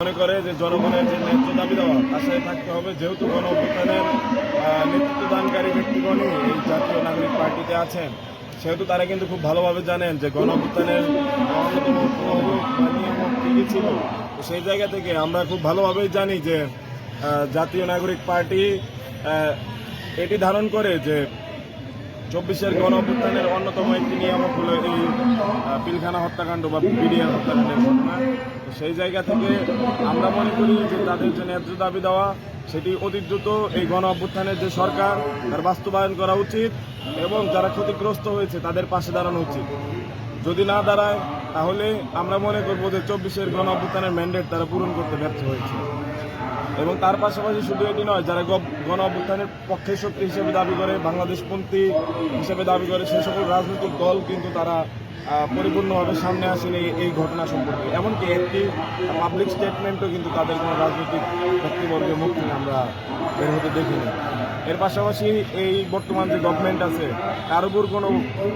মনে করে যে জনগণের যে ন্যায্য দাবি দেওয়া তার সাথে থাকতে হবে, যেহেতু গণ অভ্যুত্থানের নেতৃত্বদানকারী ব্যক্তিগণই এই জাতীয় নাগরিক পার্টিতে আছেন, সেহেতু তারা কিন্তু খুব ভালোভাবে জানেন যে গণ অভ্যুত্থানের অন্যতম নিয়ামক কী কী ছিল। তো সেই জায়গা থেকে আমরা খুব ভালোভাবেই জানি যে জাতীয় নাগরিক পার্টি এটি ধারণ করে যে 24-এর গণ অভ্যুত্থানের অন্যতম একটি নিয়ামক হলো এই পিলখানা হত্যাকাণ্ড বা বিডিআর হত্যাকাণ্ডের ঘটনা। সেই জায়গা থেকে আমরা মনে করি যে তাদের যে ন্যায্য দাবি দেওয়া সেটি অতি দ্রুত এই গণ অভ্যুত্থানের যে সরকার তার বাস্তবায়ন করা উচিত এবং যারা ক্ষতিগ্রস্ত হয়েছে তাদের পাশে দাঁড়ানো উচিত। যদি না দাঁড়ায় তাহলে আমরা মনে করব যে 24-এর গণ অভ্যুত্থানের ম্যান্ডেট তারা পূরণ করতে ব্যর্থ হয়েছে। এবং তার পাশাপাশি শুধু এটি নয়, যারা গণ অভ্যুত্থানের পক্ষের শক্তি হিসেবে দাবি করে, বাংলাদেশপন্থী হিসেবে দাবি করে, সে সকল রাজনৈতিক দল কিন্তু তারা পরিপূর্ণভাবে সামনে আসেনি এই ঘটনা সম্পর্কে। এমনকি একটি পাবলিক স্টেটমেন্টও কিন্তু তাদের কোনো রাজনৈতিক ব্যক্তিবর্গের মুখ থেকে আমরা বের হতে দেখিনি। এর পাশাপাশি এই বর্তমান যে গভর্নমেন্ট আছে তার উপর কোনো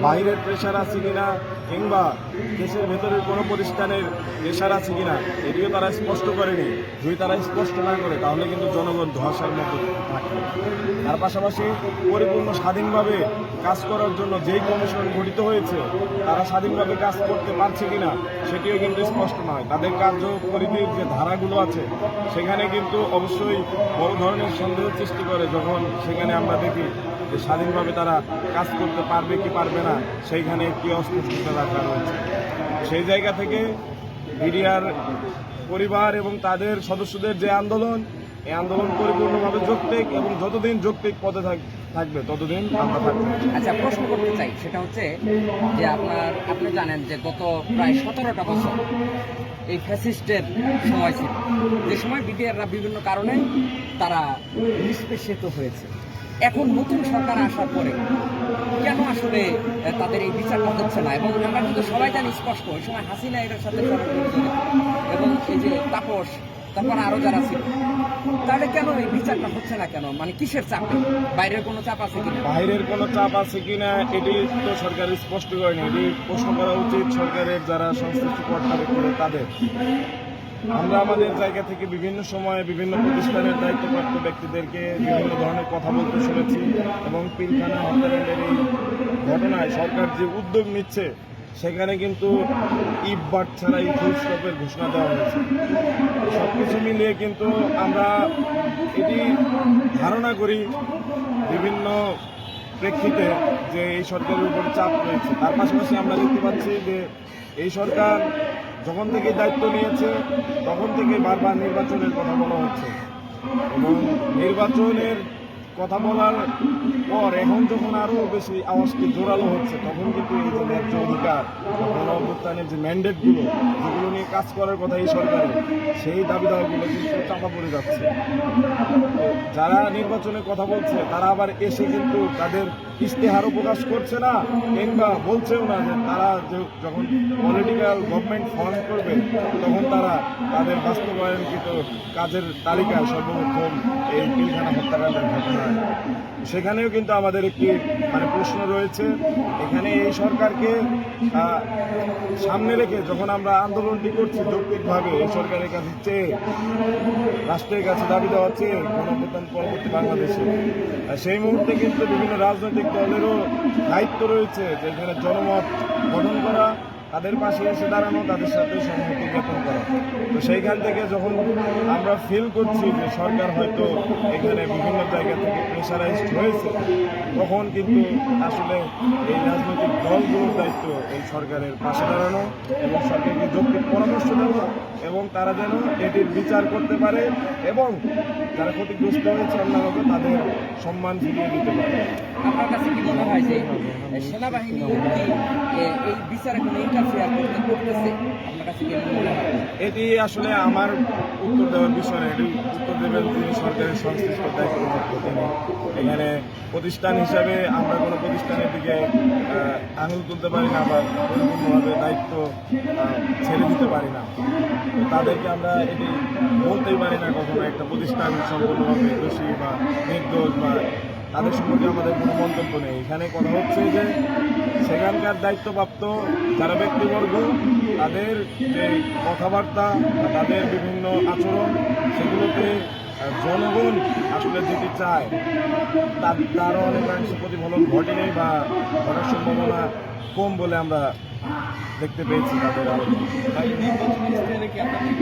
বাইরের প্রেশার আছে কিনা কিংবা দেশের ভেতরের কোনো প্রতিষ্ঠানের প্রেশার আছে কিনা এটিও তারা স্পষ্ট করেনি। যদি তারা স্পষ্ট না করে তাহলে কিন্তু জনগণ ধসার মতো থাকবে। তার পাশাপাশি পরিপূর্ণ স্বাধীনভাবে কাজ করার জন্য যেই কমিশন গঠিত হয়েছে তারা স্বাধীনভাবে কাজ করতে পারছে কিনা সেটিও কিন্তু স্পষ্ট নয়। তাদের কার্যপরিধির যে ধারাগুলো আছে সেখানে কিন্তু অবশ্যই বড় ধরনের সন্দেহ সৃষ্টি করে যখন সেখানে আমরা দেখি যে স্বাধীনভাবে তারা কাজ করতে পারবে কি পারবে না সেইখানে একটি অস্পষ্টতা রাখা রয়েছে। সেই জায়গা থেকে বিডিআর পরিবার এবং তাদের সদস্যদের যে আন্দোলন, এই আন্দোলন পরিপূর্ণভাবে যৌক্তিক এবং যতদিন যৌক্তিক পদে থাকবে ততদিন আমরা থাকবো। আচ্ছা, প্রশ্ন করতে চাই, সেটা হচ্ছে যে আপনি জানেন যে গত প্রায় 17টা বছর এই ফ্যাসিস্টের সময় ছিল, যে সময় বিডিআররা বিভিন্ন কারণে তারা নিষ্পেষিত হয়েছে। এখন নতুন সরকার আসার পরে কেন আসলে তাদের এই বিচারটা হচ্ছে না? এবং আমরা কিন্তু সবাই জানি স্পষ্ট, ওই সময় হাসিনা এটার সাথে এবং এই যে তাপস, তারপর আরো যারা ছিল, তাহলে কেন এই বিচারটা হচ্ছে না কেন? মানে কিসের চাপ? বাইরের কোনো চাপ আছে কিনা? বাইরের কোনো চাপ আছে কিনা এটি তো সরকার স্পষ্ট করেনি। এটি প্রশ্ন করা উচিত সরকারের যারা সংশ্লিষ্ট কর্তা ব্যক্তি তাদের। আমরা আমাদের জায়গা থেকে বিভিন্ন সময়ে বিভিন্ন প্রতিষ্ঠানের দায়িত্বপ্রাপ্ত ব্যক্তিদেরকে বিভিন্ন ধরনের কথা বলতে শুনেছি এবং পিলখানা হত্যাকাণ্ডের এই ঘটনায় সরকার যে উদ্যোগ নিচ্ছে সেখানে কিন্তু ইটবাট ছাড়াই ফুল স্টপের ঘোষণা দেওয়া হয়েছে। সব কিছু মিলিয়ে কিন্তু আমরা এটি ধারণা করি বিভিন্ন প্রেক্ষিতে যে এই সরকারের উপর চাপ রয়েছে। তার পাশাপাশি আমরা দেখতে পাচ্ছি যে এই সরকার যখন থেকে দায়িত্ব নিয়েছে তখন থেকে বারবার নির্বাচনের কথা বলা হচ্ছে এবং নির্বাচনের কথা বলার পর এখন যখন আরও বেশি আওয়াজটি জোরালো হচ্ছে তখন কিন্তু এই যে ন্যায্য অধিকার, গণ অভ্যুত্থানের যে ম্যান্ডেটগুলো যেগুলো নিয়ে কাজ করার কথা এই সরকারের, সেই দাবি দাওয়াগুলো কিন্তু চাপা পড়ে যাচ্ছে। যারা নির্বাচনের কথা বলছে তারা আবার এসে কিন্তু তাদের ইশতেহারও প্রকাশ করছে না কিংবা বলছেও না যে তারা যখন পলিটিক্যাল গভর্নমেন্ট ফর্ম করবে তখন তারা তাদের বাস্তবায়নকৃত কাজের তালিকায় সর্বপ্রথম এই পিলখানা হত্যাকাণ্ডের ঘটনা, সেখানেও কিন্তু আমাদের একটি প্রশ্ন রয়েছে। এখানে এই সরকারকে সামনে রেখে যখন আমরা আন্দোলনটি করছি যৌক্তিকভাবে এই সরকারের কাছে চেয়ে, রাষ্ট্রের কাছে দাবি দেওয়া চেয়ে গণঅভ্যুত্থান পরবর্তী বাংলাদেশে, সেই মুহূর্তে কিন্তু বিভিন্ন রাজনৈতিক দলেরও দায়িত্ব রয়েছে যে এখানে জনমত গঠন করা, তাদের পাশে এসে দাঁড়ানো, তাদের সাথে সংহতি জ্ঞাপন করা। তো সেইখান থেকে যখন আমরা ফিল করছি যে সরকার হয়তো এখানে বিভিন্ন জায়গা থেকে প্রেশারাইজড হয়েছে, তখন কিন্তু আসলে এই রাজনৈতিক দলগুলোর দায়িত্ব এই সরকারের পাশে দাঁড়ানো এবং সরকারকে যৌক্তিক পরামর্শ দেওয়া এবং তারা যেন এটির বিচার করতে পারে এবং যারা ক্ষতিগ্রস্ত হয়েছে অন্যভাবে তাদের সম্মান ফিরিয়ে দিতে পারে। আপনার কাছে কি মনে হয় যে সেনাবাহিনী এই বিচারে কোনো ইন্টারফেয়ার করতেছে? আপনার কাছে কি মনে হয়? এটি আসলে আমার উত্তর দেওয়ার বিষয় না, এটি উত্তর দেবেন তিনি সরকারের সংশ্লিষ্ট দায়িত্বপ্রাপ্ত তিনি। এখানে প্রতিষ্ঠান হিসাবে আমরা কোনো প্রতিষ্ঠানের দিকে আঙুল তুলতে পারি না বা পরিপূর্ণভাবে দায়িত্ব ছেড়ে দিতে পারি না। তাদেরকে আমরা এটি বলতেই পারি না কখনো একটা প্রতিষ্ঠান সম্পূর্ণভাবে দোষী বা নির্দোষ বা তাদের সম্পর্কে আমাদের কোনো মন্তব্য নেই। এখানে কথা হচ্ছে যে সেখানকার দায়িত্বপ্রাপ্ত যারা ব্যক্তিবর্গ তাদের যে কথাবার্তা বা তাদের বিভিন্ন আচরণ সেগুলোতে জনগণ আসলে যেতে চায় তারও অনেকাংশ প্রতিফলন ঘটেনি বা ঘটার সম্ভাবনা কম বলে আমরা দেখতে পেয়েছি তাদের আলোচনা। নির্বাচনী ইশতেহারে কি আপনাদের